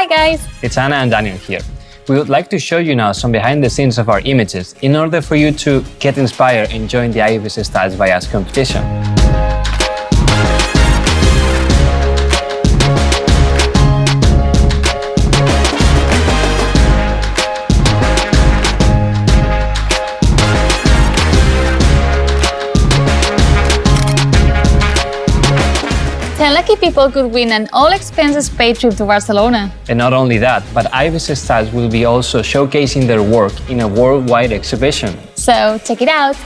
guys! It's Anna and Daniel here. We would like to show you now some behind the scenes of our images in order for you to get inspired and join the ibis Styles by Us competition. Ten lucky people could win an all-expenses-paid trip to Barcelona. And not only that, but ibis Styles will be also showcasing their work in a worldwide exhibition. So check it out!